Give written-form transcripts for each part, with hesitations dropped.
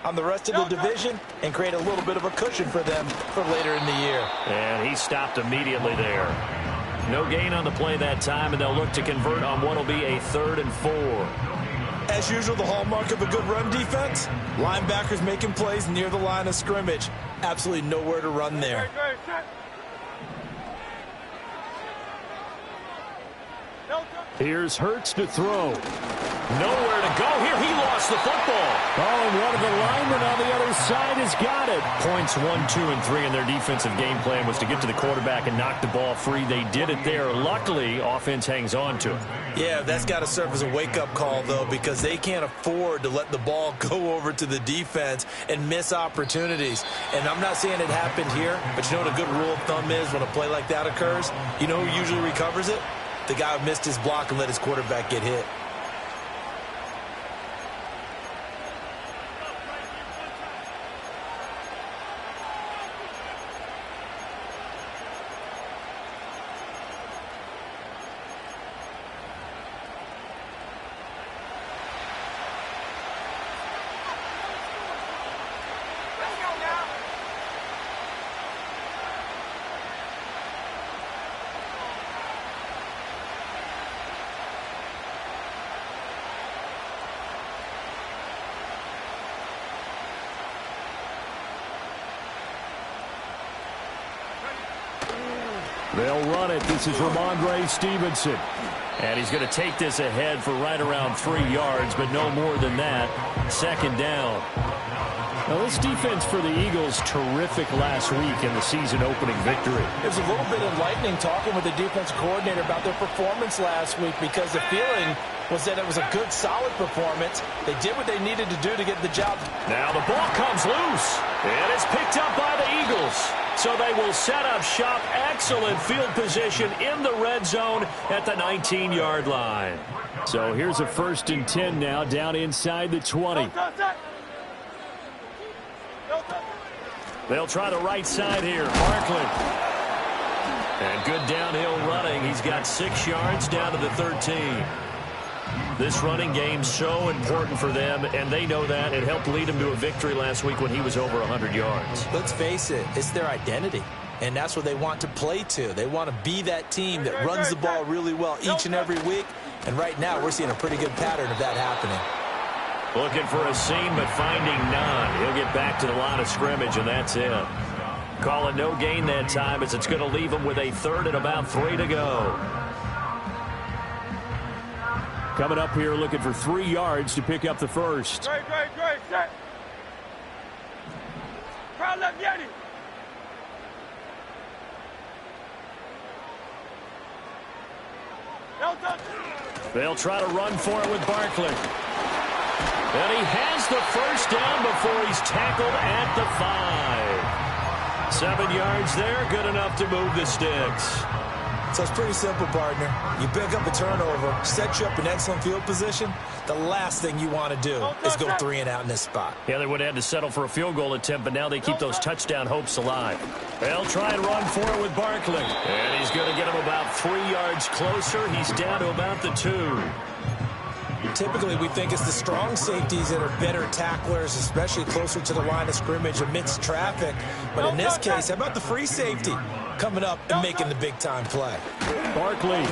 on the rest of the division and create a little bit of a cushion for them for later in the year. And he stopped immediately there. No gain on the play that time, and they'll look to convert on what will be a 3rd and 4. As usual, the hallmark of a good run defense, linebackers making plays near the line of scrimmage. Absolutely nowhere to run there. Here's Hurts to throw. Nowhere to go here. He lost the football. Oh, and one of the linemen on the other side has got it. Points 1, 2, and 3 in their defensive game plan was to get to the quarterback and knock the ball free. They did it there. Luckily, offense hangs on to it. Yeah, that's got to serve as a wake-up call, though, because they can't afford to let the ball go over to the defense and miss opportunities. And I'm not saying it happened here, but you know what a good rule of thumb is when a play like that occurs? You know who usually recovers it? The guy who missed his block and let his quarterback get hit. They'll run it. This is Ramondre Stevenson. And he's going to take this ahead for right around 3 yards, but no more than that. 2nd down. Now, this defense for the Eagles, terrific last week in the season-opening victory. It was a little bit enlightening talking with the defense coordinator about their performance last week because the feeling was that it was a good, solid performance. They did what they needed to do to get the job. Now the ball comes loose, and it's picked up by the Eagles. So they will set up shop. Excellent field position in the red zone at the 19-yard line. So here's a 1st and 10 now, down inside the 20. They'll try the right side here. Barkley. And good downhill running. He's got 6 yards down to the 13. This running game's so important for them, and they know that. It helped lead them to a victory last week when he was over 100 yards. Let's face it, it's their identity, and that's what they want to play to. They want to be that team that runs the ball really well each and every week, and right now we're seeing a pretty good pattern of that happening. Looking for a seam, but finding none. He'll get back to the line of scrimmage, and that's it. Calling no gain that time as it's going to leave him with a 3rd and about 3 to go. Coming up here looking for 3 yards to pick up the first. Great, set. Crowd left Yeti. They'll try to run for it with Barkley. And he has the first down before he's tackled at the 5. 7 yards there, good enough to move the sticks. So it's pretty simple, partner. You pick up a turnover, set you up in excellent field position. The last thing you want to do is go 3 and out in this spot. Yeah, they would have had to settle for a field goal attempt, but now they keep those touchdown hopes alive. They'll try and run for it with Barkley. And he's going to get him about 3 yards closer. He's down to about the 2. Typically, we think it's the strong safeties that are better tacklers, especially closer to the line of scrimmage amidst traffic. But in this case, how about the free safety coming up and making the big-time play? Barkley.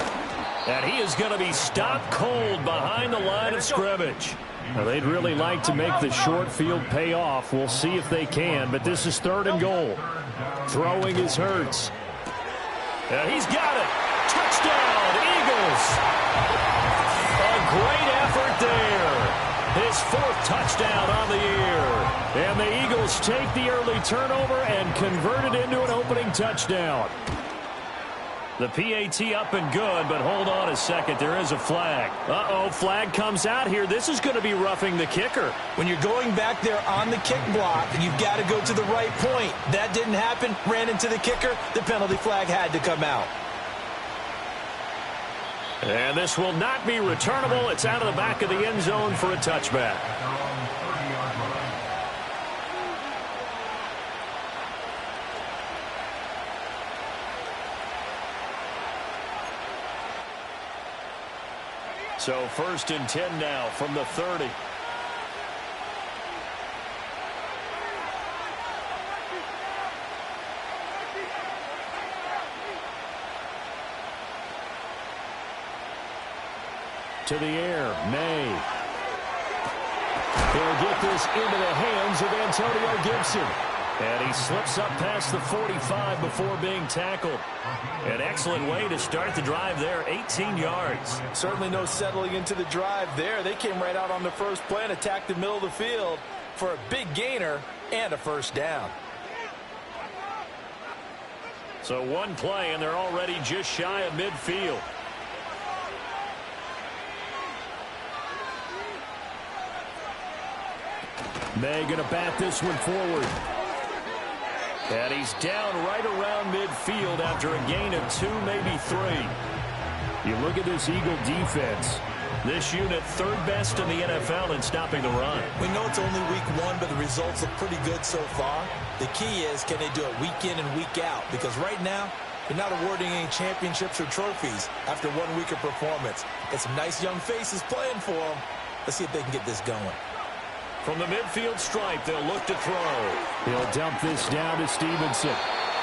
And he is going to be stopped cold behind the line of scrimmage. Now, they'd really like to make the short field pay off. We'll see if they can, but this is 3rd and goal. Throwing is Hurts. And he's got it. Touchdown, Eagles. A great effort there. His 4th touchdown on the year. And the Eagles take the early turnover and convert it into an opening touchdown. The PAT up and good, but hold on a second. There is a flag. Uh-oh, flag comes out here. This is going to be roughing the kicker. When you're going back there on the kick block, you've got to go to the right point. That didn't happen. Ran into the kicker. The penalty flag had to come out. And this will not be returnable. It's out of the back of the end zone for a touchback. So 1st and 10 now from the 30. to the air. May. He'll get this into the hands of Antonio Gibson. And he slips up past the 45 before being tackled. An excellent way to start the drive there, 18 yards. Certainly no settling into the drive there. They came right out on the first play and attacked the middle of the field for a big gainer and a first down. So one play, and they're already just shy of midfield. May going to bat this one forward. And he's down right around midfield after a gain of 2, maybe 3. You look at this Eagle defense. This unit third best in the NFL in stopping the run. We know it's only week 1, but the results look pretty good so far. The key is, can they do it week in and week out? Because right now, they're not awarding any championships or trophies after 1 week of performance. Got some nice young faces playing for them. Let's see if they can get this going. From the midfield stripe, they'll look to throw. He'll dump this down to Stevenson.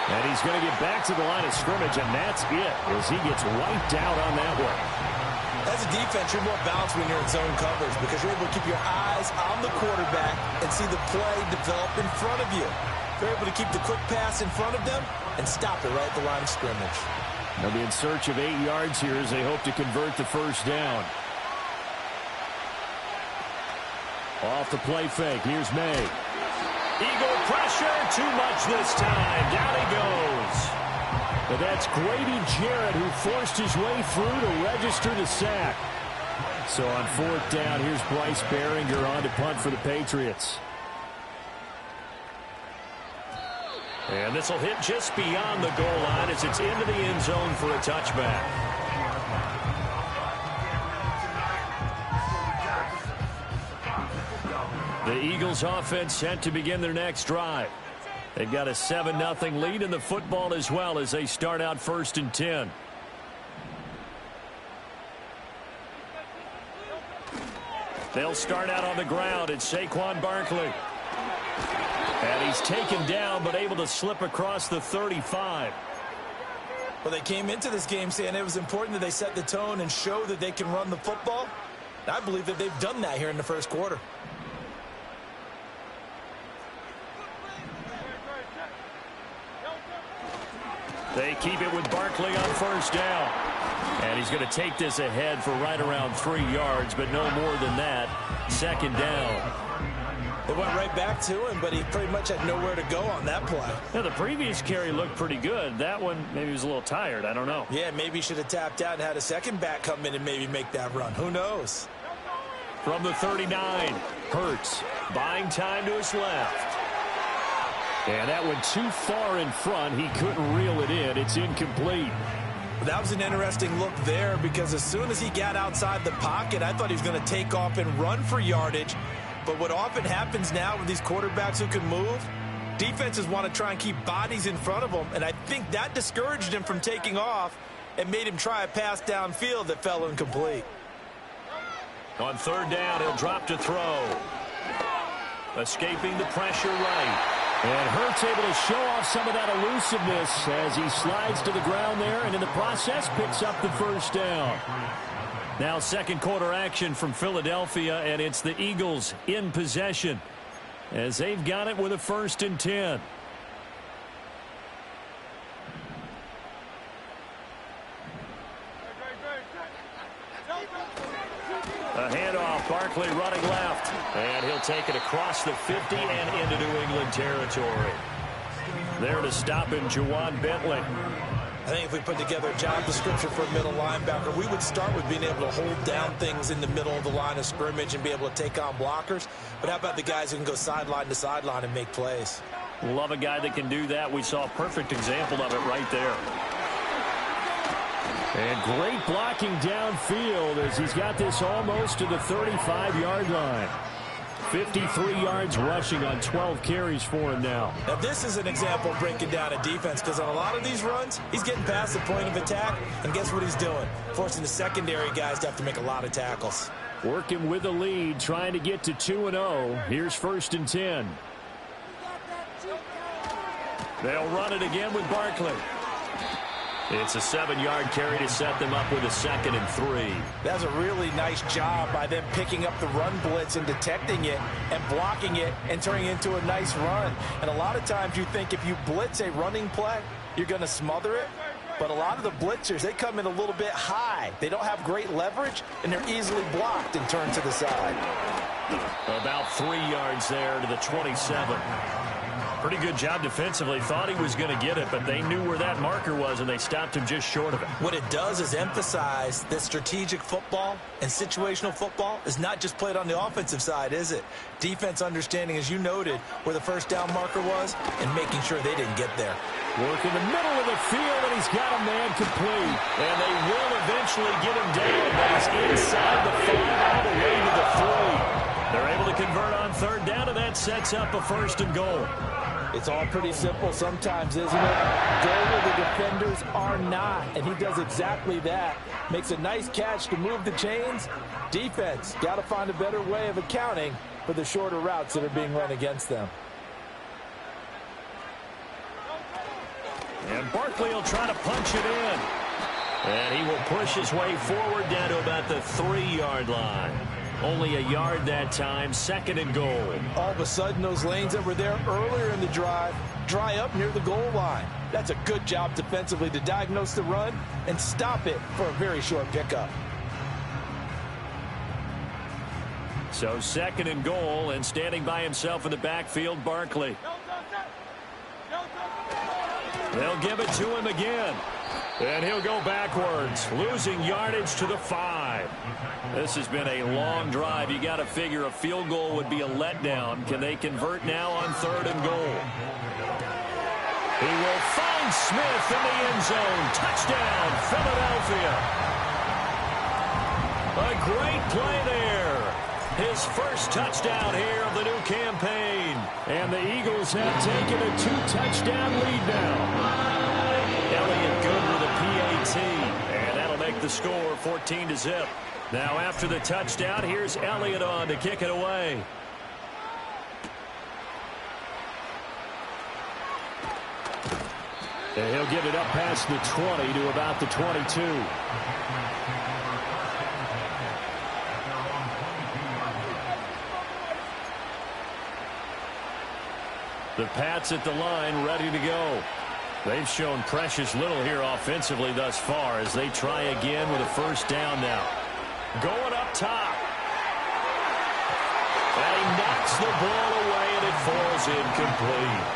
And he's going to get back to the line of scrimmage, and that's it as he gets wiped out on that one. As a defense, you're more balanced when you're in zone coverage because you're able to keep your eyes on the quarterback and see the play develop in front of you. They're able to keep the quick pass in front of them and stop it right at the line of scrimmage. They'll be in search of 8 yards here as they hope to convert the first down. Off the play fake. Here's May. Eagle pressure. Too much this time. Down he goes. But that's Grady Jarrett who forced his way through to register the sack. So on 4th down, here's Bryce Baringer on to punt for the Patriots. And this will hit just beyond the goal line as it's into the end zone for a touchback. The Eagles offense set to begin their next drive. They've got a 7-0 lead in the football as well as they start out 1st and 10. They'll start out on the ground. It's Saquon Barkley. And he's taken down but able to slip across the 35. Well, they came into this game saying it was important that they set the tone and show that they can run the football. And I believe that they've done that here in the first quarter. They keep it with Barkley on 1st down. And he's going to take this ahead for right around 3 yards, but no more than that. 2nd down. They went right back to him, but he pretty much had nowhere to go on that play. Now, the previous carry looked pretty good. That one, maybe he was a little tired. I don't know. Yeah, maybe he should have tapped out and had a second back come in and maybe make that run. Who knows? From the 39, Hurts buying time to his left. And that went too far in front. He couldn't reel it in. It's incomplete. That was an interesting look there because as soon as he got outside the pocket, I thought he was going to take off and run for yardage. But what often happens now with these quarterbacks who can move, defenses want to try and keep bodies in front of them. And I think that discouraged him from taking off and made him try a pass downfield that fell incomplete. On 3rd down, he'll drop to throw. Escaping the pressure right. And Hurts able to show off some of that elusiveness as he slides to the ground there and in the process picks up the 1st down. Now 2nd quarter action from Philadelphia, and it's the Eagles in possession as they've got it with a 1st and 10. A handoff, Barkley running left. And he'll take it across the 50 and into New England territory. There to stop him, Juwan Bentley. I think if we put together a job description for a middle linebacker, we would start with being able to hold down things in the middle of the line of scrimmage and be able to take on blockers. But how about the guys who can go sideline to sideline and make plays? Love a guy that can do that. We saw a perfect example of it right there. And great blocking downfield as he's got this almost to the 35-yard line. 53 yards rushing on 12 carries for him now. Now this is an example of breaking down a defense because on a lot of these runs, he's getting past the point of attack, and guess what he's doing? Forcing the secondary guys to have to make a lot of tackles. Working with the lead, trying to get to 2-0. Here's 1st and 10. They'll run it again with Barkley. It's a 7-yard carry to set them up with a 2nd and 3. That's a really nice job by them picking up the run blitz and detecting it and blocking it and turning it into a nice run. And a lot of times you think if you blitz a running play, you're going to smother it. But a lot of the blitzers, they come in a little bit high. They don't have great leverage, and they're easily blocked and turned to the side. About 3 yards there to the 27. Pretty good job defensively. Thought he was going to get it, but they knew where that marker was, and they stopped him just short of it. What it does is emphasize that strategic football and situational football is not just played on the offensive side, is it? Defense understanding, as you noted, where the first down marker was and making sure they didn't get there. Work in the middle of the field, and he's got a man complete. And they will eventually get him down, but he's inside the 5 all the way to the 3. They're able to convert on 3rd down, and that sets up a 1st and goal. It's all pretty simple sometimes, isn't it? Go where the defenders are not, and he does exactly that. Makes a nice catch to move the chains. Defense got to find a better way of accounting for the shorter routes that are being run against them. And Barkley will try to punch it in. And he will push his way forward down to about the 3-yard line. Only a yard that time, 2nd and goal. All of a sudden, those lanes that were there earlier in the drive dry up near the goal line. That's a good job defensively to diagnose the run and stop it for a very short pickup. So 2nd and goal, and standing by himself in the backfield, Barkley. They'll give it to him again. And he'll go backwards, losing yardage to the 5. This has been a long drive. You got to figure a field goal would be a letdown. Can they convert now on 3rd and goal? He will find Smith in the end zone. Touchdown, Philadelphia. A great play there. His first touchdown here of the new campaign. And the Eagles have taken a 2-touchdown lead now. Elliott good with a PAT. And that'll make the score 14-0. Now after the touchdown, here's Elliott on to kick it away. And he'll get it up past the 20 to about the 22. The Pats at the line, ready to go. They've shown precious little here offensively thus far as they try again with a 1st down now. Going up top. And he knocks the ball away, and it falls incomplete.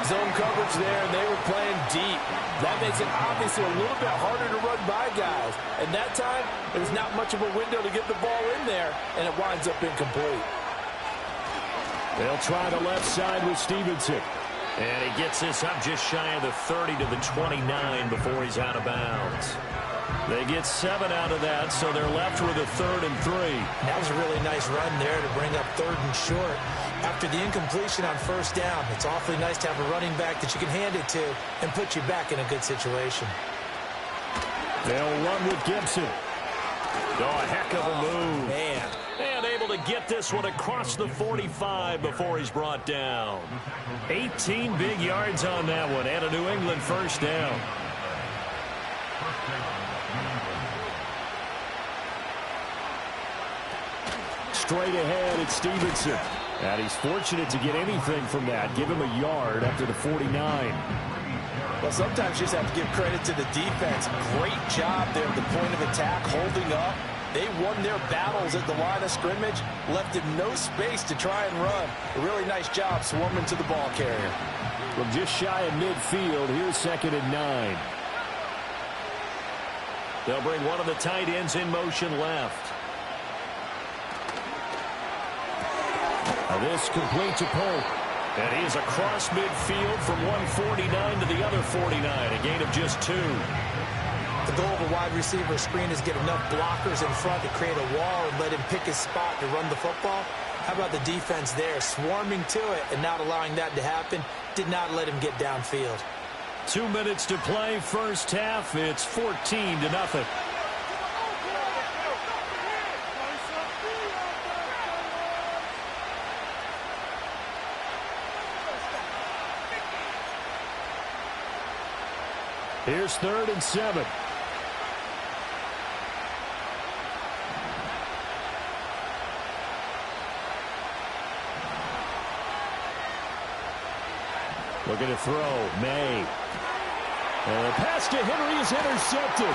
Zone coverage there, and they were playing deep. That makes it obviously a little bit harder to run by guys. And that time, there's not much of a window to get the ball in there, and it winds up incomplete. They'll try the left side with Stevenson. And he gets this up just shy of the 30 to the 29 before he's out of bounds. They get 7 out of that, so they're left with a 3rd and 3. That was a really nice run there to bring up 3rd and short. After the incompletion on 1st down, it's awfully nice to have a running back that you can hand it to and put you back in a good situation. They'll run with Gibson. Oh, a heck of a move. Man. And able to get this one across the 45 before he's brought down. 18 big yards on that one, and a New England 1st down. Straight ahead, it's Stevenson. And he's fortunate to get anything from that. Give him a yard after the 49. Well, sometimes you just have to give credit to the defense. Great job there at the point of attack, holding up. They won their battles at the line of scrimmage, left him no space to try and run. A really nice job swarming to the ball carrier. From just shy of midfield, here's 2nd and 9. They'll bring one of the tight ends in motion left. Now this complete to Polk. And he is across midfield from 149 to the other 49, a gain of just 2. The goal of a wide receiver screen is get enough blockers in front to create a wall and let him pick his spot to run the football. How about the defense there, swarming to it and not allowing that to happen? Did not let him get downfield. 2 minutes to play, first half. It's 14-0. Here's 3rd and 7. Looking to throw. May. And the pass to Henry is intercepted.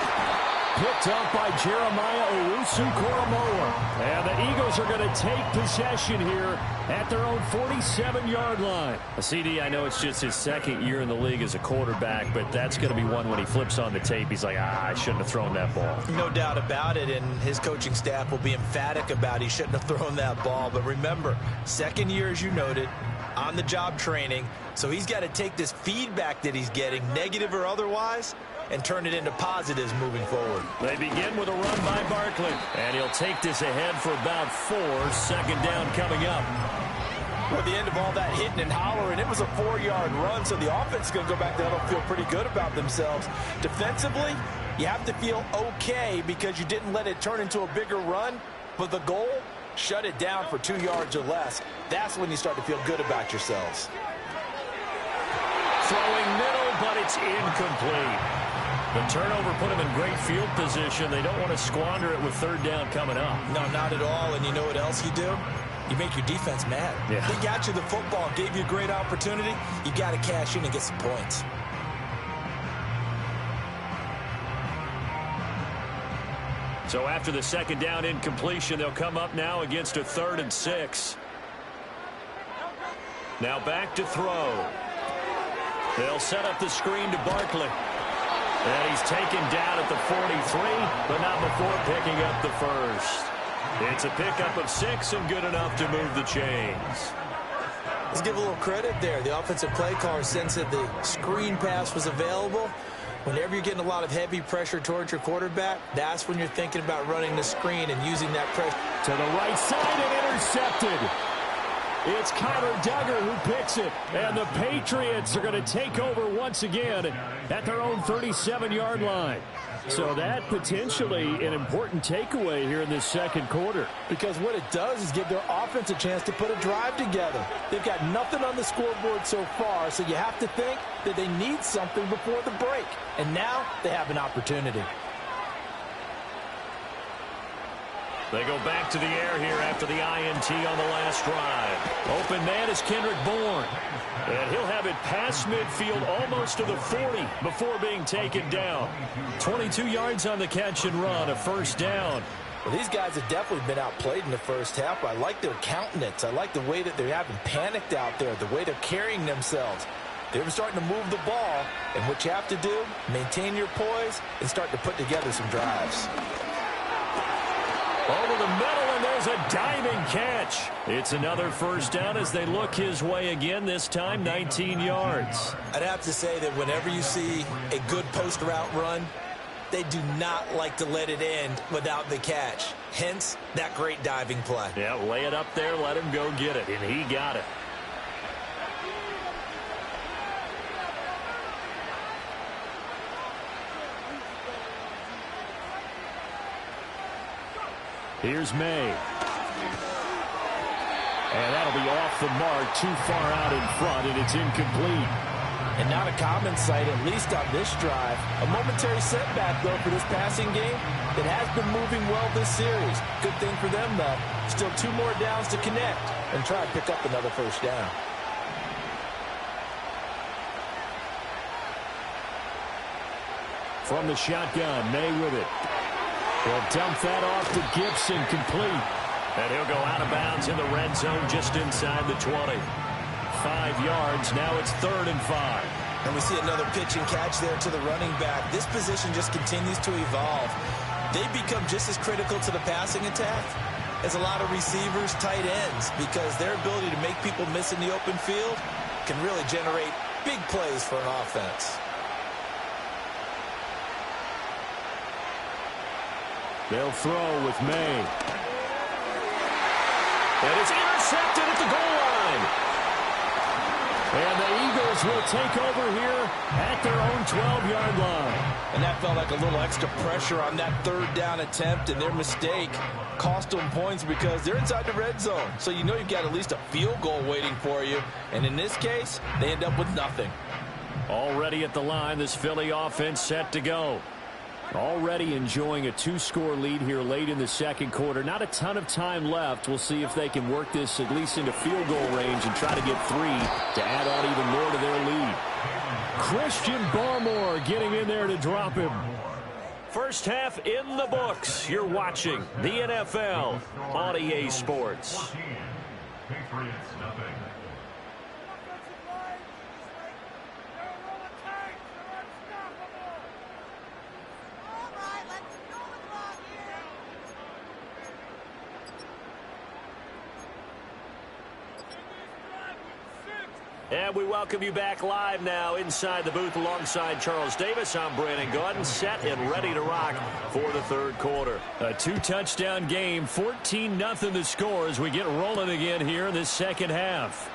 Picked up by Jeremiah Owusu-Koramoah. And the Eagles are going to take possession here at their own 47-yard line. CD, I know it's just his 2nd year in the league as a quarterback, but that's going to be one when he flips on the tape. He's like, I shouldn't have thrown that ball. No doubt about it, and his coaching staff will be emphatic about he shouldn't have thrown that ball. But remember, 2nd year, as you noted, on-the-job training, so he's got to take this feedback that he's getting, negative or otherwise, and turn it into positives moving forward. They begin with a run by Barkley. And he'll take this ahead for about 4. 2nd down coming up. Well, at the end of all that hitting and hollering, it was a 4-yard run, so the offense is going to go back there and feel pretty good about themselves. Defensively, you have to feel okay because you didn't let it turn into a bigger run, but the goal, shut it down for 2 yards or less. That's when you start to feel good about yourselves. Throwing middle, but it's incomplete. The turnover put them in great field position. They don't want to squander it with 3rd down coming up. No, not at all. And you know what else you do? You make your defense mad. Yeah. They got you the football, gave you a great opportunity. You got to cash in and get some points. So after the 2nd down incompletion, they'll come up now against a 3rd and 6. Now back to throw. They'll set up the screen to Barkley. And he's taken down at the 43, but not before picking up the 1st. It's a pickup of 6 and good enough to move the chains. Let's give a little credit there. The offensive play caller sensed that the screen pass was available. Whenever you're getting a lot of heavy pressure towards your quarterback, that's when you're thinking about running the screen and using that pressure. To the right side and intercepted. It's Kyler Duggar who picks it. And the Patriots are going to take over once again at their own 37-yard line. So that potentially an important takeaway here in this 2nd quarter. Because what it does is give their offense a chance to put a drive together. They've got nothing on the scoreboard so far, so you have to think that they need something before the break. And now they have an opportunity. They go back to the air here after the INT on the last drive. Open man is Kendrick Bourne. And he'll have it past midfield almost to the 40 before being taken down. 22 yards on the catch and run, a 1st down. Well, these guys have definitely been outplayed in the 1st half. I like their countenance. I like the way that they haven't panicked out there, the way they're carrying themselves. They're starting to move the ball, and what you have to do, maintain your poise and start to put together some drives. Over the middle, and there's a diving catch. It's another 1st down as they look his way again, this time 19 yards. I'd have to say that whenever you see a good post route run, they do not like to let it end without the catch. Hence, that great diving play. Yeah, lay it up there, let him go get it, and he got it. Here's May. And that'll be off the mark, too far out in front, and it's incomplete. And not a common sight, at least on this drive. A momentary setback, though, for this passing game that has been moving well this series. Good thing for them, though. Still 2 more downs to connect and try and pick up another 1st down. From the shotgun, May with it. He'll dump that off to Gibson, complete. And he'll go out of bounds in the red zone just inside the 20. 5 yards, now it's 3rd and 5. And we see another pitch and catch there to the running back. This position just continues to evolve. They become just as critical to the passing attack as a lot of receivers, tight ends, because their ability to make people miss in the open field can really generate big plays for an offense. They'll throw with May. And it's intercepted at the goal line. And the Eagles will take over here at their own 12-yard line. And that felt like a little extra pressure on that 3rd down attempt, and their mistake cost them points because they're inside the red zone. So you know you've got at least a field goal waiting for you. And in this case, they end up with nothing. Already at the line, this Philly offense set to go. Already enjoying a 2-score lead here late in the second quarter. Not a ton of time left. We'll see if they can work this at least into field goal range and try to get 3 to add on even more to their lead. Christian Barmore getting in there to drop him. First half in the books. You're watching the NFL on EA Sports. And we welcome you back live now inside the booth alongside Charles Davis. I'm Brandon Gaudin, set and ready to rock for the third quarter. A 2-touchdown game, 14-0 the score as we get rolling again here in this second half.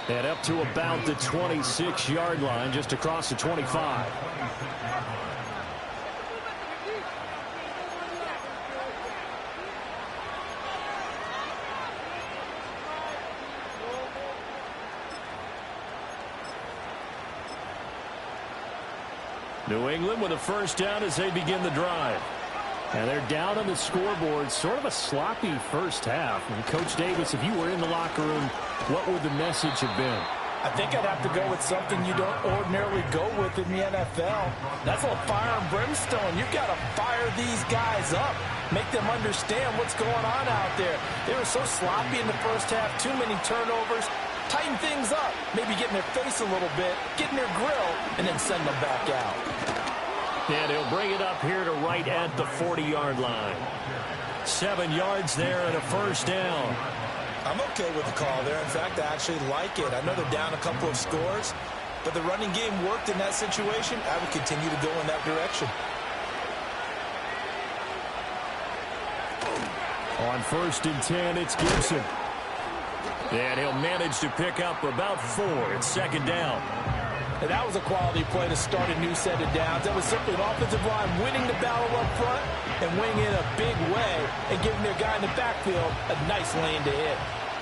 And up to about the 26-yard line, just across the 25. New England with a first down as they begin the drive. And they're down on the scoreboard. Sort of a sloppy first half. And Coach Davis, if you were in the locker room, what would the message have been? I think I'd have to go with something you don't ordinarily go with in the NFL. That's a fire and brimstone. You've got to fire these guys up. Make them understand what's going on out there. They were so sloppy in the first half. Too many turnovers. Tighten things up. Maybe get in their face a little bit. Get in their grill. And then send them back out. And he'll bring it up here to right at the 40-yard line. 7 yards there and a first down. I'm okay with the call there. In fact, I actually like it. I know they're down a couple of scores, but the running game worked in that situation. I would continue to go in that direction. On 1st and 10, it's Gibson. And he'll manage to pick up about 4. It's second down. And that was a quality play to start a new set of downs. That was simply an offensive line winning the battle up front and winning in a big way and giving their guy in the backfield a nice lane to hit.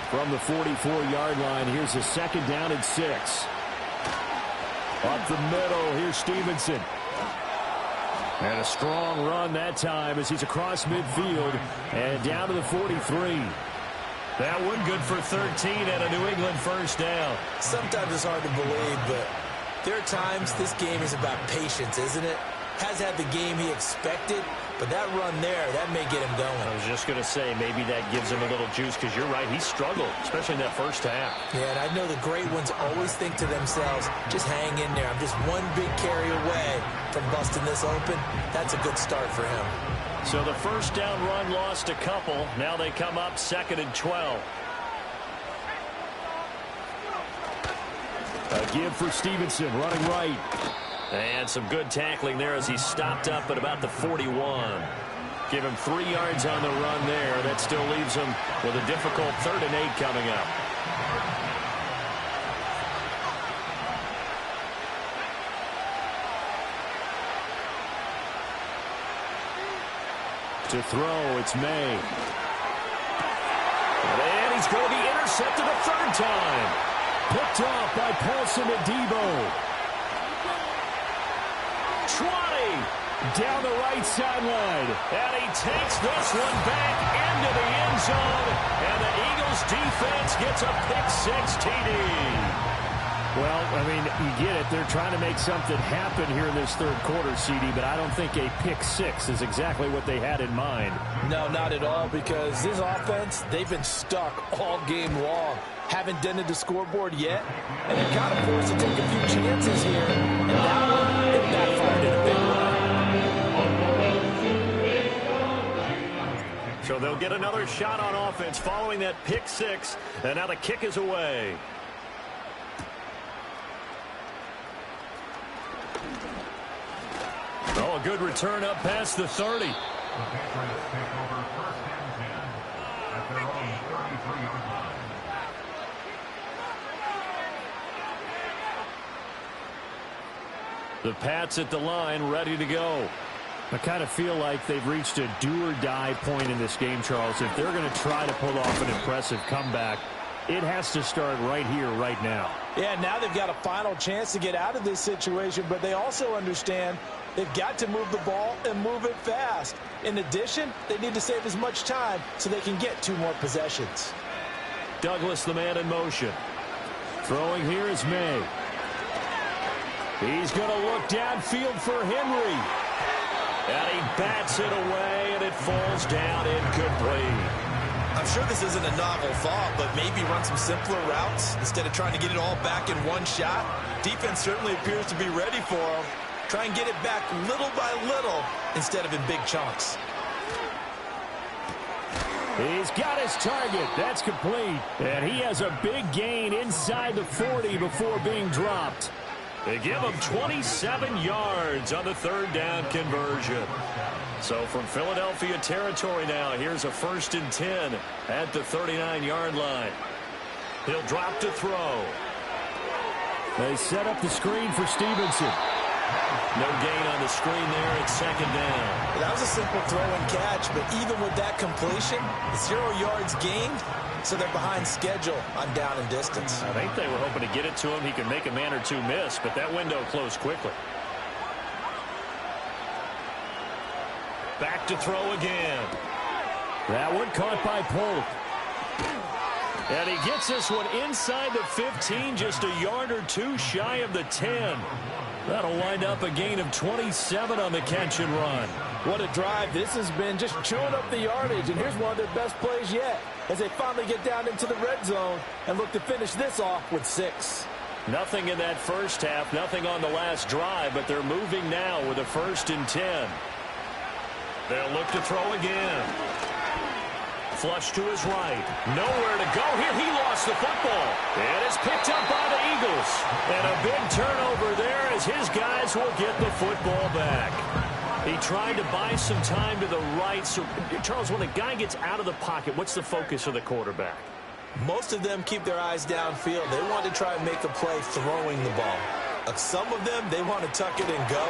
From the 44-yard line, here's a second down and 6. Up the middle, here's Stevenson. And a strong run that time as he's across midfield and down to the 43. That one good for 13 and a New England first down. Sometimes it's hard to believe, but there are times this game is about patience, isn't it? Has had the game he expected, but that run there, that may get him going. I was just going to say, maybe that gives him a little juice, because you're right, he struggled, especially in that first half. Yeah, and I know the great ones always think to themselves, just hang in there. I'm just one big carry away from busting this open. That's a good start for him. So the first down run lost a couple. Now they come up 2nd and 12. A give for Stevenson, running right. And some good tackling there as he stopped up at about the 41. Give him 3 yards on the run there. That still leaves him with a difficult 3rd and 8 coming up. To throw, it's May. And he's going to be intercepted a 3rd time. Picked off by Paulson Adebo. 20. Down the right sideline. And he takes this one back into the end zone. And the Eagles defense gets a pick-6 TD. Well, I mean, you get it. They're trying to make something happen here in this third quarter, CD, but I don't think a pick-6 is exactly what they had in mind. No, not at all, because this offense, they've been stuck all game long. Haven't dented the scoreboard yet, and they're kind of forced to take a few chances here, and that one, it backfired in a big way. So they'll get another shot on offense following that pick-6, and now the kick is away. Oh, a good return up past the 30. The Pats at the line, ready to go. I kind of feel like they've reached a do-or-die point in this game, Charles. If they're going to try to pull off an impressive comeback, it has to start right here, right now. Yeah, now they've got a final chance to get out of this situation, but they also understand they've got to move the ball and move it fast. In addition, they need to save as much time so they can get 2 more possessions. Douglas, the man in motion. Throwing here is May. He's going to look downfield for Henry. And he bats it away, and it falls down incomplete. I'm sure this isn't a novel thought, but maybe run some simpler routes instead of trying to get it all back in one shot. Defense certainly appears to be ready for him. Try and get it back little by little instead of in big chunks. He's got his target. That's complete. And he has a big gain inside the 40 before being dropped. They give him 27 yards on the 3rd down conversion. So from Philadelphia territory now, here's a 1st and 10 at the 39-yard line. He'll drop to throw. They set up the screen for Stevenson. No gain on the screen there at 2nd down. That was a simple throw and catch, but even with that completion, 0 yards gained, so they're behind schedule on down and distance. I think they were hoping to get it to him. He could make a man or 2 miss, but that window closed quickly. Back to throw again. That one caught by Polk. And he gets this one inside the 15, just a yard or 2 shy of the 10. That'll wind up a gain of 27 on the catch and run. What a drive this has been, just chewing up the yardage. And here's one of their best plays yet as they finally get down into the red zone and look to finish this off with 6. Nothing in that first half, nothing on the last drive, but they're moving now with a 1st and 10. They'll look to throw again. Flush to his right. Nowhere to go here. He lost the football. And it's picked up by the Eagles. And a big turnover there as his guys will get the football back. He tried to buy some time to the right. So, Charles, when a guy gets out of the pocket, what's the focus of the quarterback? Most of them keep their eyes downfield. They want to try and make a play throwing the ball. Some of them, they want to tuck it and go.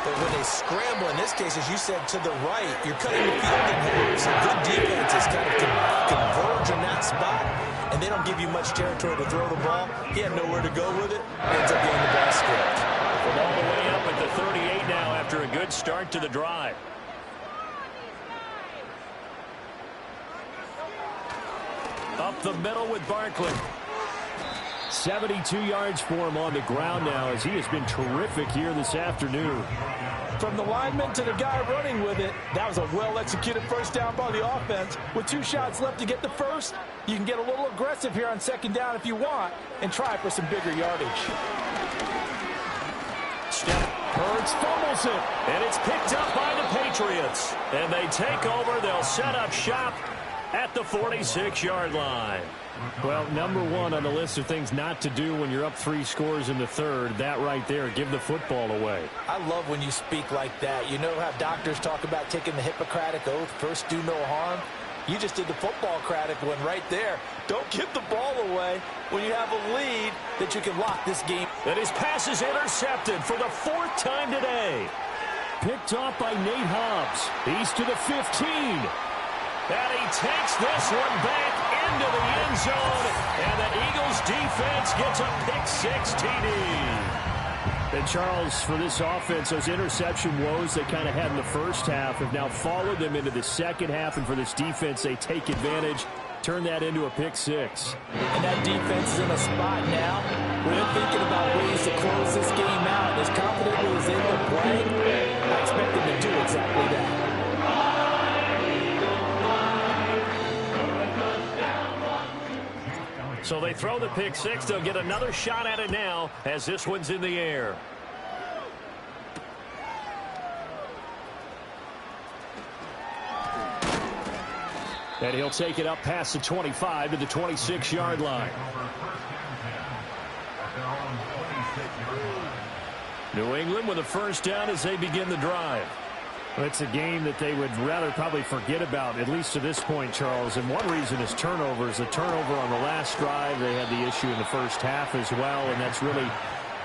But when they scramble, in this case, as you said, to the right, you're cutting the field in half. So good defenses kind of converge in that spot, and they don't give you much territory to throw the ball. He had nowhere to go with it. Ends up getting the ball stripped. From all the way up at the 38 now after a good start to the drive. Up the middle with Barkley. 72 yards for him on the ground now as he has been terrific here this afternoon. From the lineman to the guy running with it, that was a well-executed 1st down by the offense. With 2 shots left to get the first, you can get a little aggressive here on 2nd down if you want and try for some bigger yardage. Hurts fumbles it. And it's picked up by the Patriots. And they take over. They'll set up shop at the 46-yard line. Well, number 1 on the list of things not to do when you're up 3 scores in the 3rd, that right there, give the football away. I love when you speak like that. You know how doctors talk about taking the Hippocratic Oath, first do no harm? You just did the football-cratic one right there. Don't give the ball away when you have a lead that you can lock this game. And his pass is intercepted for the 4th time today. Picked off by Nate Hobbs. He's to the 15. And he takes this one back into the end zone. And the Eagles defense gets a pick-6 TD. And Charles, for this offense, those interception woes they kind of had in the first half have now followed them into the second half. And for this defense, they take advantage, turn that into a pick-6. And that defense is in a spot now where they're thinking about ways to close this game out. As confidently as they've been playing, I expect them to do exactly that. So they throw the pick-6. They'll get another shot at it now as this one's in the air. And he'll take it up past the 25 to the 26-yard line. New England with a 1st down as they begin the drive. Well, it's a game that they would rather probably forget about, at least to this point, Charles. And one reason is turnovers. The turnover on the last drive, they had the issue in the first half as well, and that's really,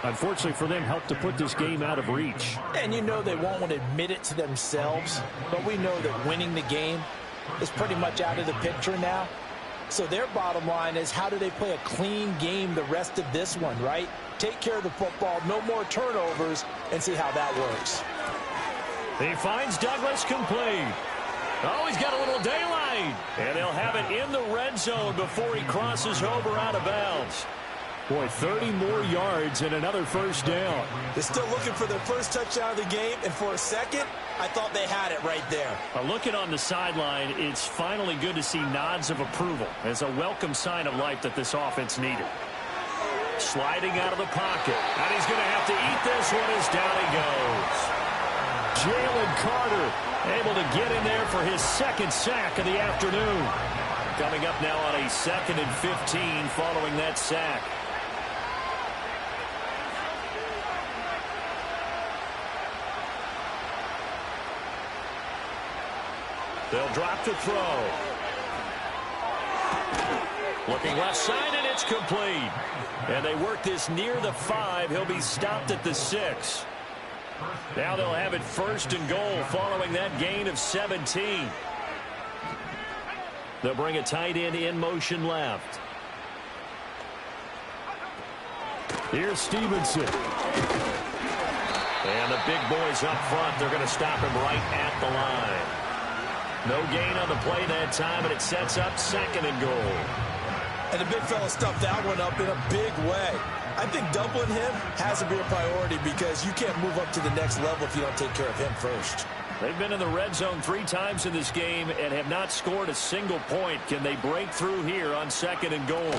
unfortunately for them, helped to put this game out of reach. And you know they won't want to admit it to themselves, but we know that winning the game is pretty much out of the picture now. So their bottom line is, how do they play a clean game the rest of this one, right? Take care of the football, no more turnovers, and see how that works. He finds Douglas complete. Oh, he's got a little daylight. And they'll have it in the red zone before he crosses over out of bounds. Boy, 30 more yards and another first down. They're still looking for their first touchdown of the game, and for a second, I thought they had it right there. Looking on the sideline, it's finally good to see nods of approval. It's a welcome sign of life that this offense needed. Sliding out of the pocket. And he's going to have to eat this one as down he goes. Jalen Carter able to get in there for his second sack of the afternoon. Coming up now on a 2nd and 15 following that sack. They'll drop to throw. Looking left side, and it's complete. And they work this near the 5. He'll be stopped at the 6. Now they'll have it 1st and goal following that gain of 17. They'll bring a tight end in motion left. Here's Stevenson. And the big boys up front, they're going to stop him right at the line. No gain on the play that time, and it sets up 2nd and goal. And the big fella stuffed that one up in a big way. I think doubling him has to be a priority, because you can't move up to the next level if you don't take care of him first. They've been in the red zone 3 times in this game and have not scored a single point. Can they break through here on 2nd and goal?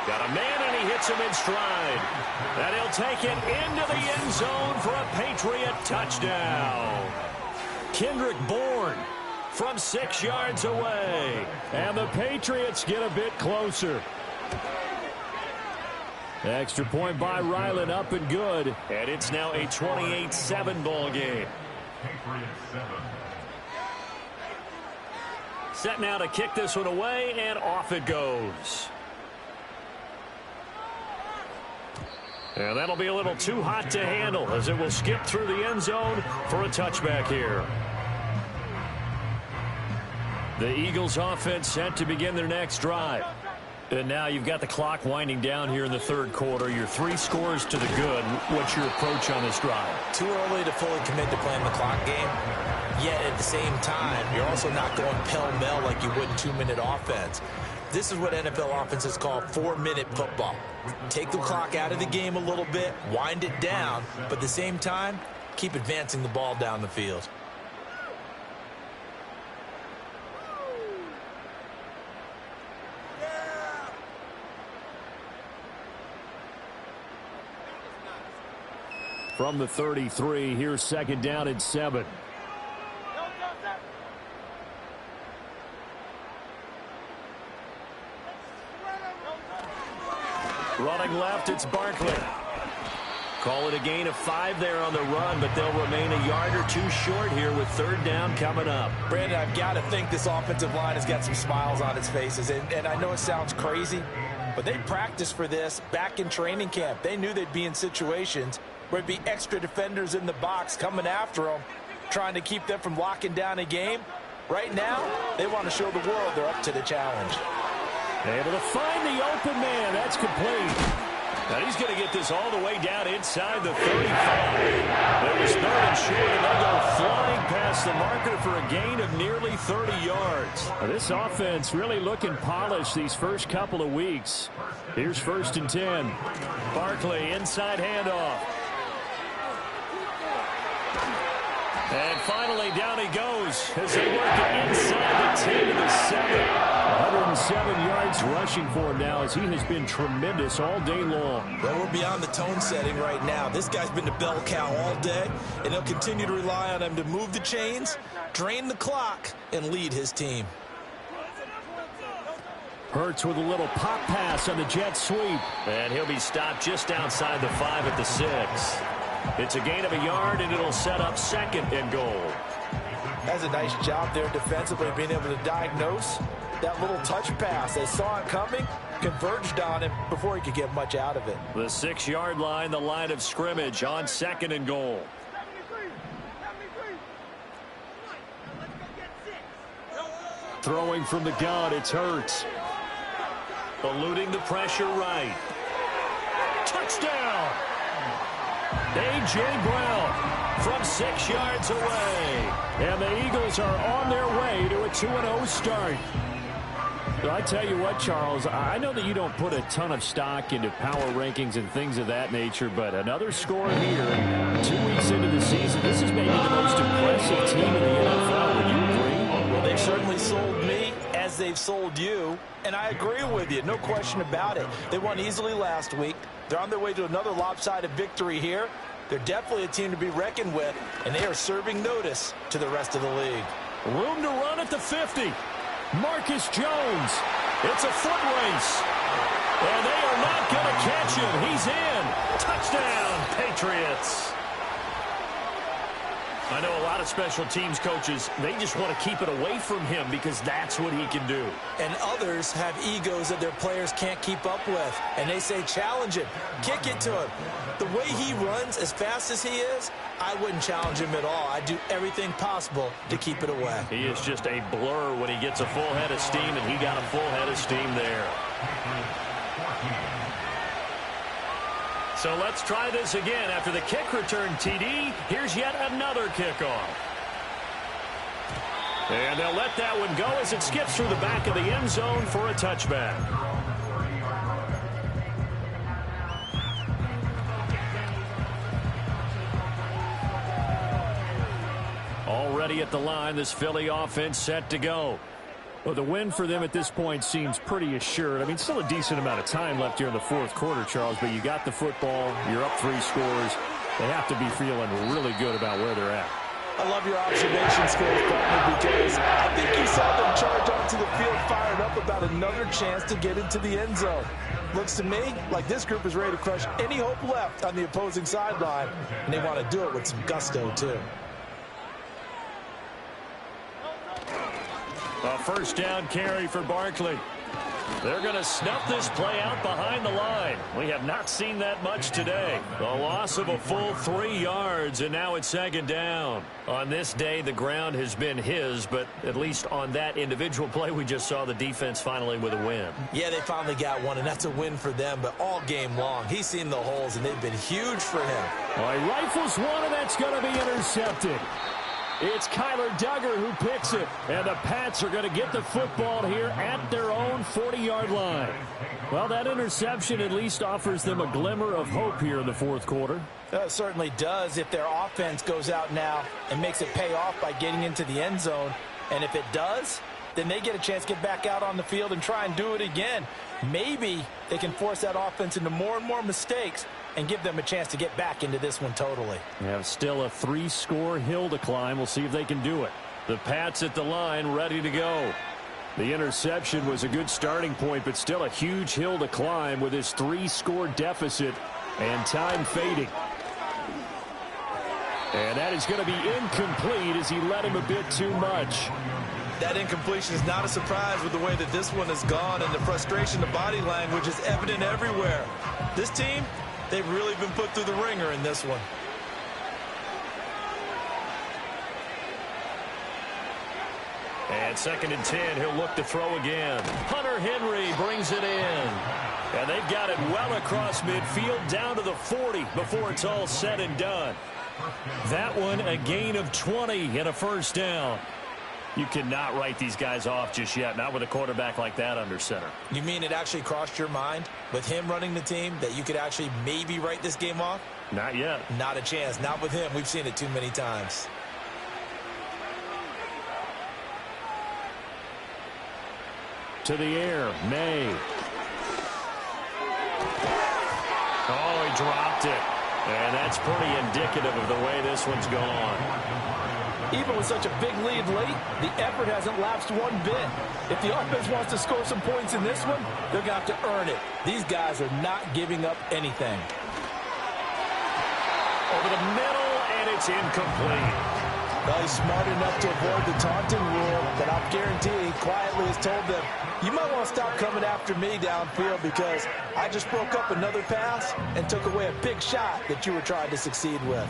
Got a man, and he hits him in stride. And he'll take it into the end zone for a Patriot touchdown. Kendrick Bourne from 6 yards away. And the Patriots get a bit closer. Extra point by Ryland, up and good. And it's now a 28-7 ball game. Set now to kick this one away, and off it goes. And that'll be a little too hot to handle, as it will skip through the end zone for a touchback here. The Eagles offense set to begin their next drive. And now you've got the clock winding down here in the 3rd quarter. You're 3 scores to the good. What's your approach on this drive? Too early to fully commit to playing the clock game. Yet at the same time, you're also not going pell-mell like you would in 2-minute offense. This is what NFL offenses call 4-minute football. Take the clock out of the game a little bit, wind it down, but at the same time, keep advancing the ball down the field. From the 33, here's 2nd down and 7. Running left, it's Barkley. Call it a gain of 5 there on the run, but they'll remain a yard or 2 short here with 3rd down coming up. Brandon, I've got to think this offensive line has got some smiles on its faces, and I know it sounds crazy, but they practiced for this back in training camp. They knew they'd be in situations where it'd be extra defenders in the box coming after them, trying to keep them from locking down a game. Right now, they want to show the world they're up to the challenge. Able to find the open man. That's complete. Now he's going to get this all the way down inside the 35. It was 3rd and short, and they'll go flying past the marker for a gain of nearly 30 yards. Now this offense really looking polished these first couple of weeks. Here's 1st and 10. Barkley, inside handoff. And finally, down he goes as they work it inside the 10 to the 7. 107 yards rushing for him now, as he has been tremendous all day long. Well, we're beyond the tone setting right now. This guy's been the bell cow all day, and they'll continue to rely on him to move the chains, drain the clock, and lead his team. Hurts with a little pop pass on the jet sweep. And he'll be stopped just outside the 5 at the 6. It's a gain of a yard, and it'll set up 2nd and goal. That's a nice job there defensively, being able to diagnose that little touch pass. They saw it coming, converged on him before he could get much out of it. The 6-yard line, the line of scrimmage on 2nd and goal. Throwing from the gun, it's Hurts. Eluding the pressure right. Touchdown! A.J. Brown from 6 yards away. And the Eagles are on their way to a 2-0 start. I tell you what, Charles, I know that you don't put a ton of stock into power rankings and things of that nature, but another score here, 2 weeks into the season, this is maybe the most impressive team in the NFL. Would you agree? Well, they've certainly sold me as they've sold you, and I agree with you, no question about it. They won easily last week. They're on their way to another lopsided victory here. They're definitely a team to be reckoned with, and they are serving notice to the rest of the league. Room to run at the 50. Marcus Jones. It's a foot race. And they are not going to catch him. He's in. Touchdown, Patriots. I know a lot of special teams coaches, they just want to keep it away from him because that's what he can do. And others have egos that their players can't keep up with. And they say, challenge him, kick it to him. The way he runs as fast as he is, I wouldn't challenge him at all. I'd do everything possible to keep it away. He is just a blur when he gets a full head of steam, and he got a full head of steam there. So let's try this again. After the kick return TD, here's yet another kickoff. And they'll let that one go as it skips through the back of the end zone for a touchback. Already at the line, this Philly offense set to go. Well, the win for them at this point seems pretty assured. I mean, still a decent amount of time left here in the fourth quarter, Charles, but you got the football, you're up 3 scores. They have to be feeling really good about where they're at. I love your observation skills, partner, because I think you saw them charge onto the field fired up about another chance to get into the end zone. Looks to me like this group is ready to crush any hope left on the opposing sideline, and they want to do it with some gusto, too. A first down carry for Barkley. They're going to snuff this play out behind the line. We have not seen that much today. The loss of a full 3 yards, and now it's second down. On this day, the ground has been his, but at least on that individual play, we just saw the defense finally with a win. Yeah, they finally got one, and that's a win for them, but all game long, he's seen the holes, and they've been huge for him. Well, he rifles one, and that's going to be intercepted. It's Kyler Duggar who picks it, and the Pats are going to get the football here at their own 40-yard line. Well, that interception at least offers them a glimmer of hope here in the fourth quarter. It certainly does if their offense goes out now and makes it pay off by getting into the end zone. And if it does, then they get a chance to get back out on the field and try and do it again. Maybe they can force that offense into more and more mistakes and give them a chance to get back into this one totally. They have still a 3-score hill to climb. We'll see if they can do it. The Pats at the line, ready to go. The interception was a good starting point, but still a huge hill to climb with his 3-score deficit and time fading. And that is going to be incomplete as he led him a bit too much. That incompletion is not a surprise with the way that this one has gone, and the frustration, the body language is evident everywhere. This team, they've really been put through the ringer in this one. And 2nd and 10, he'll look to throw again. Hunter Henry brings it in. And they've got it well across midfield down to the 40 before it's all said and done. That one, a gain of 20 and a first down. You cannot write these guys off just yet, not with a quarterback like that under center. You mean it actually crossed your mind with him running the team that you could actually maybe write this game off? Not yet. Not a chance. Not with him. We've seen it too many times. To the air, May. Oh, he dropped it. And that's pretty indicative of the way this one's gone. Even with such a big lead late, the effort hasn't lapsed one bit. If the offense wants to score some points in this one, they're going to have to earn it. These guys are not giving up anything. Over the middle, and it's incomplete. Well, he's smart enough to avoid the taunting rule, but I'll guarantee he quietly has told them, you might want to stop coming after me downfield because I just broke up another pass and took away a big shot that you were trying to succeed with.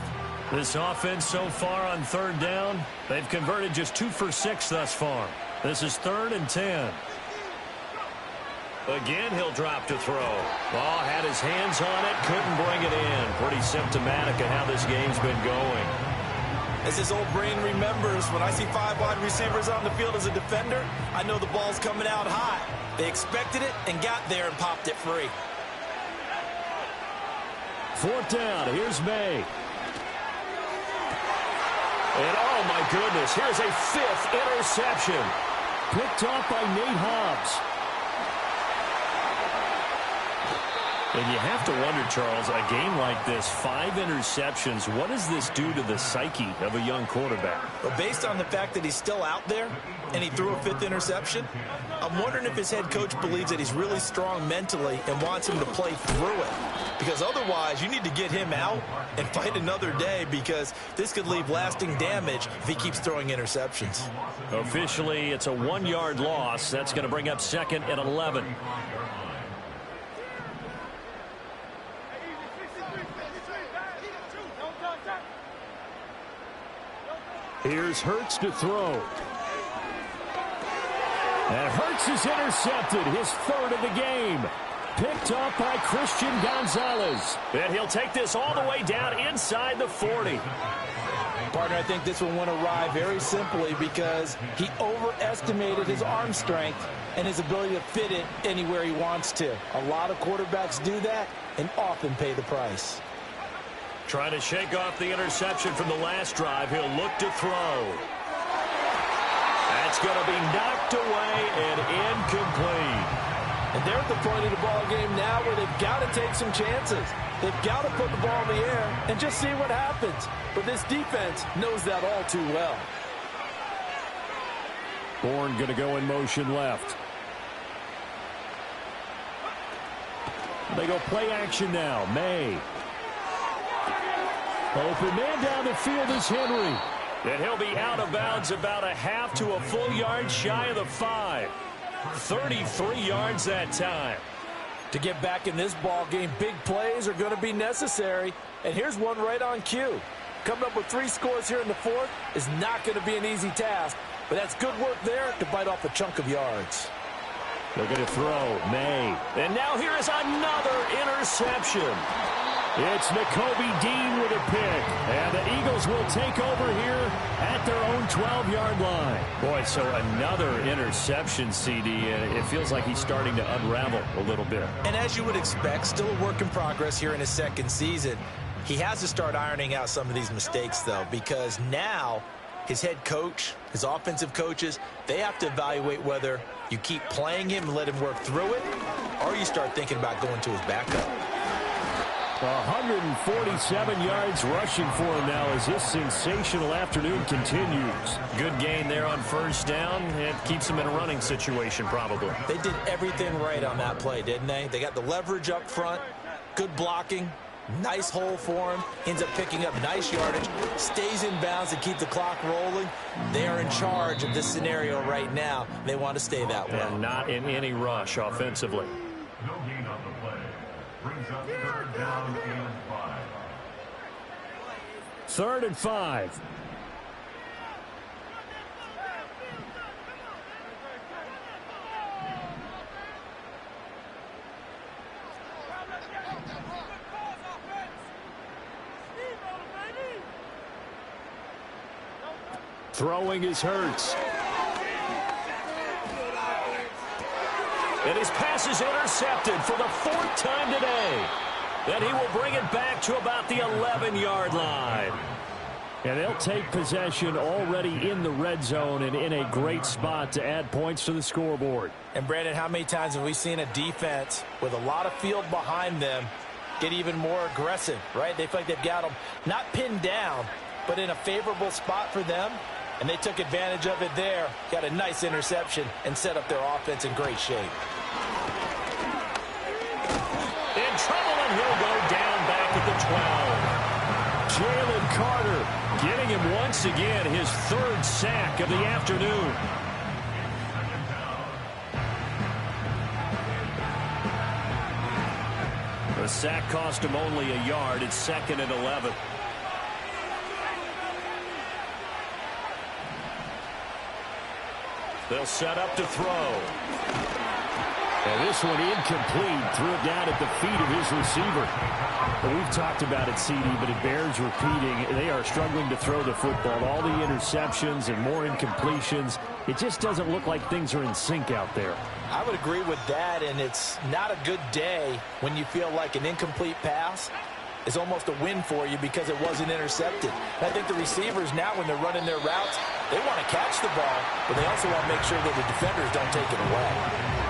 This offense so far on 3rd down, they've converted just 2 for 6 thus far. This is 3rd and 10. Again, he'll drop to throw. Ball had his hands on it, couldn't bring it in. Pretty symptomatic of how this game's been going. As his old brain remembers, when I see 5 wide receivers on the field as a defender, I know the ball's coming out high. They expected it and got there and popped it free. 4th down. Here's May. And oh my goodness, here's a 5th interception. Picked off by Nate Hobbs. And you have to wonder, Charles, a game like this, 5 interceptions, what does this do to the psyche of a young quarterback? Well, based on the fact that he's still out there and he threw a 5th interception, I'm wondering if his head coach believes that he's really strong mentally and wants him to play through it. Because otherwise, you need to get him out and fight another day, because this could leave lasting damage if he keeps throwing interceptions. Officially, it's a 1-yard loss. That's going to bring up 2nd and 11. Here's Hurts to throw. And Hurts is intercepted, his 3rd of the game. Picked up by Christian Gonzalez. And he'll take this all the way down inside the 40. Partner, I think this one went awry very simply because he overestimated his arm strength and his ability to fit it anywhere he wants to. A lot of quarterbacks do that and often pay the price. Trying to shake off the interception from the last drive. He'll look to throw. That's going to be knocked away and incomplete. And they're at the point of the ball game now where they've got to take some chances. They've got to put the ball in the air and just see what happens. But this defense knows that all too well. Bourne going to go in motion left. They go play action now. May. Open man down the field is Henry. And he'll be out of bounds about a half to a full yard shy of the 5. 33 yards that time. To get back in this ball game, big plays are going to be necessary. And here's one right on cue. Coming up with 3 scores here in the 4th is not going to be an easy task, but that's good work there to bite off a chunk of yards. They're going to throw. May. And now here is another interception. It's Nakobe Dean with a pick. And the Eagles will take over here at their own 12-yard line. Boy, so another interception, CD. It feels like he's starting to unravel a little bit. And as you would expect, still a work in progress here in his 2nd season. He has to start ironing out some of these mistakes, though, because now his head coach, his offensive coaches, they have to evaluate whether you keep playing him and let him work through it, or you start thinking about going to his backup. 147 yards rushing for him now as his sensational afternoon continues. Good gain there on 1st down. It keeps him in a running situation probably. They did everything right on that play, didn't they? They got the leverage up front, good blocking, nice hole for him, ends up picking up nice yardage, stays in bounds to keep the clock rolling. They are in charge of this scenario right now. They want to stay that way. And not in any rush offensively. No gain on the play. Brings up 3rd down and 5. 3rd and 5. Throwing is Hurts. And his pass is intercepted for the 4th time today. And he will bring it back to about the 11-yard line. And they'll take possession already in the red zone and in a great spot to add points to the scoreboard. And, Brandon, how many times have we seen a defense with a lot of field behind them get even more aggressive, right? They feel like they've got them not pinned down, but in a favorable spot for them. And they took advantage of it there, got a nice interception, and set up their offense in great shape. In trouble, and he'll go down back at the 12. Jalen Carter getting him once again his 3rd sack of the afternoon. The sack cost him only a yard. It's 2nd and 11. They'll set up to throw. And this one incomplete. Threw it down at the feet of his receiver. Well, we've talked about it, CD, but it bears repeating. They are struggling to throw the football. All the interceptions and more incompletions. It just doesn't look like things are in sync out there. I would agree with that, and it's not a good day when you feel like an incomplete pass is almost a win for you because it wasn't intercepted. And I think the receivers now, when they're running their routes, they want to catch the ball, but they also want to make sure that the defenders don't take it away.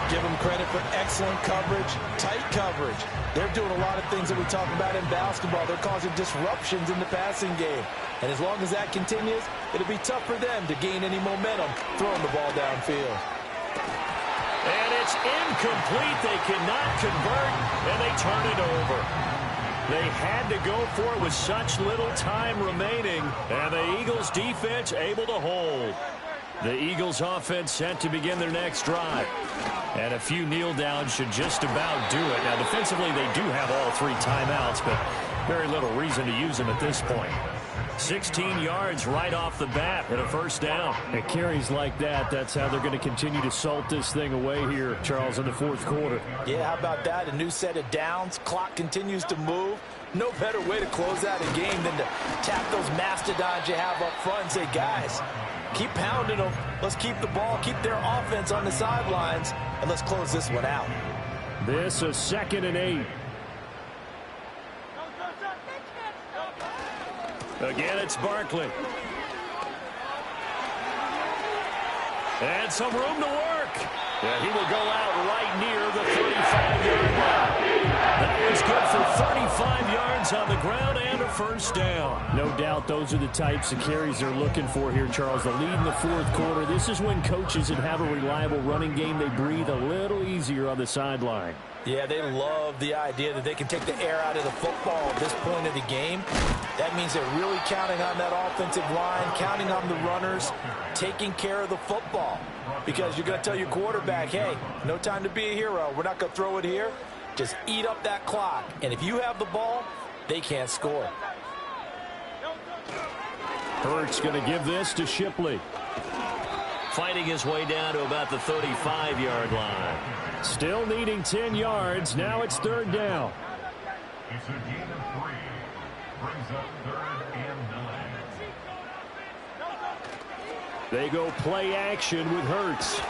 Give them credit for excellent coverage, tight coverage. They're doing a lot of things that we talk about in basketball. They're causing disruptions in the passing game. And as long as that continues, it'll be tough for them to gain any momentum throwing the ball downfield. And it's incomplete. They cannot convert, and they turn it over. They had to go for it with such little time remaining, and the Eagles defense able to hold. The Eagles offense set to begin their next drive. And a few kneel downs should just about do it. Now, defensively, they do have all 3 timeouts, but very little reason to use them at this point. 16 yards right off the bat and a first down. It carries like that. That's how they're going to continue to salt this thing away here, Charles, in the fourth quarter. Yeah, how about that? A new set of downs. Clock continues to move. No better way to close out a game than to tap those mastodons you have up front and say, guys, keep pounding them. Let's keep the ball, keep their offense on the sidelines, and let's close this one out. This is 2nd and 8. Again, it's Barkley. And some room to work. Yeah, he will go out right near the 35-yard line. That one's good for 35 yards on the ground and a first down. No doubt those are the types of carries they're looking for here, Charles. The lead in the fourth quarter. This is when coaches that have a reliable running game, they breathe a little easier on the sideline. Yeah, they love the idea that they can take the air out of the football at this point of the game. That means they're really counting on that offensive line, counting on the runners, taking care of the football. Because you're going to tell your quarterback, hey, no time to be a hero. We're not going to throw it here. Just eat up that clock. And if you have the ball, they can't score. Hurts going to give this to Shipley. Fighting his way down to about the 35-yard line. Still needing 10 yards. Now it's 3rd down. It's a gain of 3. Brings up 3rd and 9. They go play action with Hurts.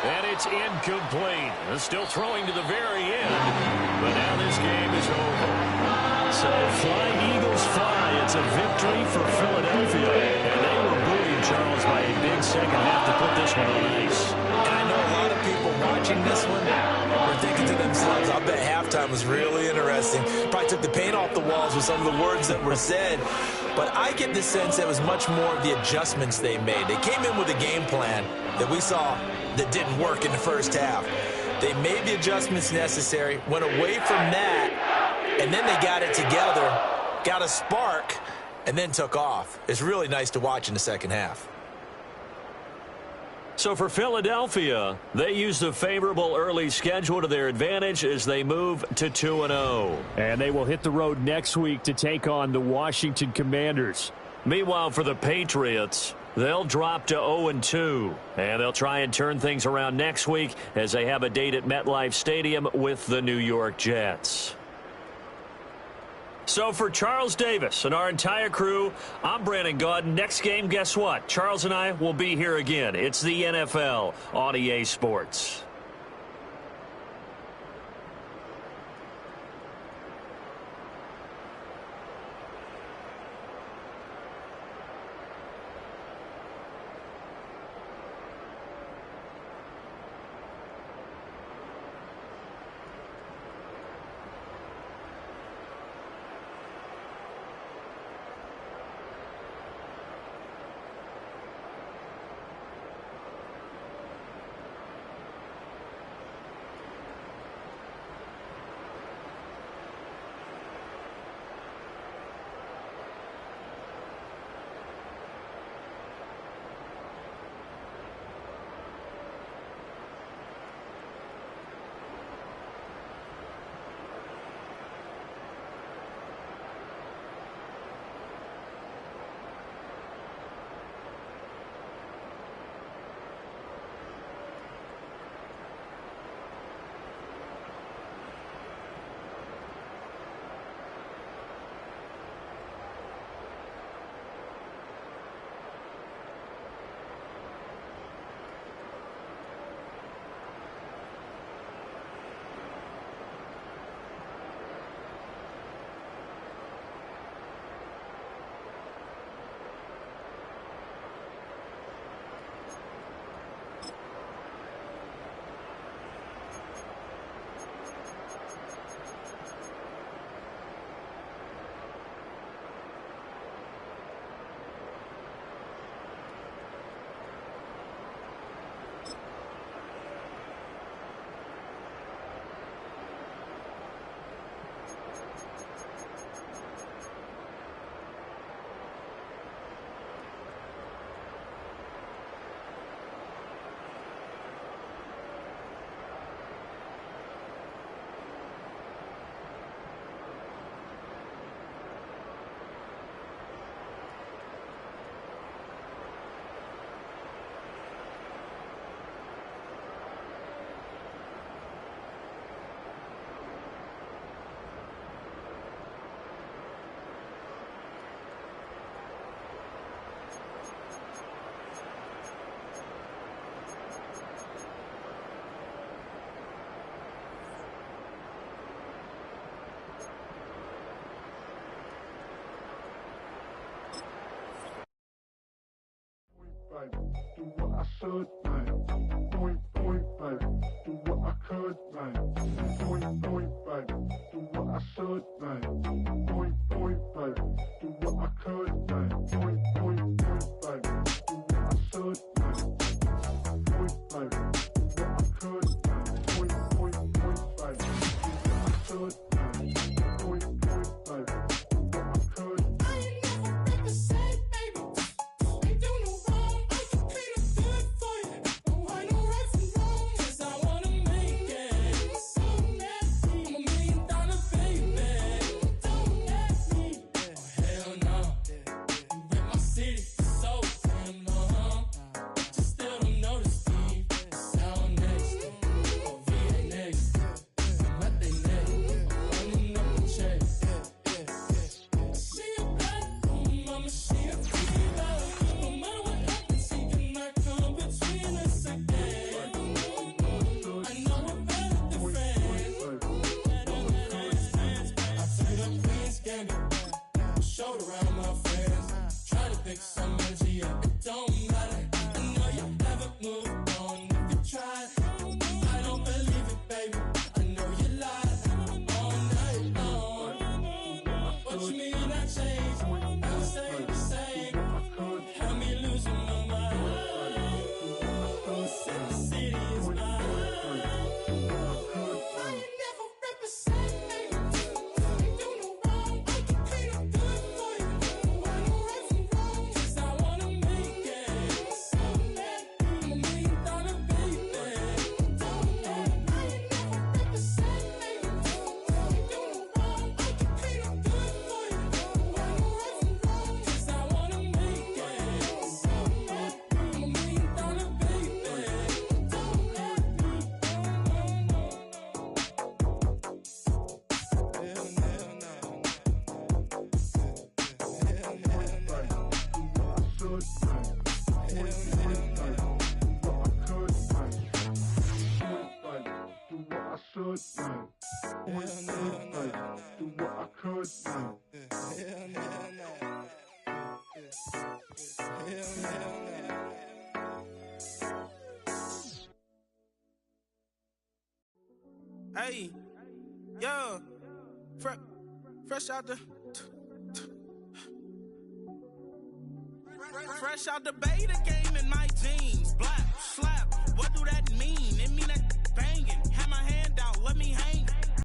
And it's incomplete. Still throwing to the very end. But now this game is over. So flying Eagles fly. It's a victory for Philadelphia. And they were buoyed, Charles, by a big second half to put this one on ice. And I know a lot of people watching this one were thinking to themselves, I bet halftime was really interesting. Probably took the paint off the walls with some of the words that were said. But I get the sense that it was much more of the adjustments they made. They came in with a game plan that we saw that didn't work in the first half. They made the adjustments necessary, went away from that, and then they got it together, got a spark, and then took off. It's really nice to watch in the second half. So for Philadelphia, they use the favorable early schedule to their advantage as they move to 2-0. And they will hit the road next week to take on the Washington Commanders. Meanwhile, for the Patriots, they'll drop to 0-2. And they'll try and turn things around next week as they have a date at MetLife Stadium with the New York Jets. So for Charles Davis and our entire crew, I'm Brandon Gaudin. Next game, guess what? Charles and I will be here again. It's the NFL on EA Sports. I should, man. Point, baby. Do what I could, man. Point, baby. Do what I should, man. Point, baby. Do what I could, man. Point, baby. Do what I should, man. Point, baby. Do what I could, man. Point, baby. Do what I should, man. Point, baby. Do what I could. I ain't never represent, baby. Ain't do no wrong. I can clean up good for you. No, I know right from wrong. 'Cause I wanna make it. So nasty. I'm $1 million baby. Don't ask me. Oh, hell no. You rip my city so damn long. Just still don't notice me. Sound next. Oh, VA next. What they next. Running up the check. She a bad woman, mama, she a diva. No matter what happens, he cannot come between us again. I know we're better than friends. I played up Queen's Gambit, showed around my friends. Try to pick some energy up, it don't matter. I know you haven't moved on if you tried. I don't believe it, baby. I know you lied all night long. What you mean I changed? I stay the same. Had me losing my mind. City is mine. I ain't never represent, baby. Ain't do no wrong. I can clean up good for you. No, I know right from wrong. 'Cause I wanna make it. So nasty. I'm $1 million baby. Don't let me. I ain't never represent, baby. Ain't do no wrong. I can clean up good for you. No, I know right from wrong. 'Cause I wanna make it. So nasty. I'm $1 million baby. Don't let me. Hey, yo, fresh out the beta game in my jeans. Blap, slap, what do that mean? It mean that banging. Had my hand out, let me hang.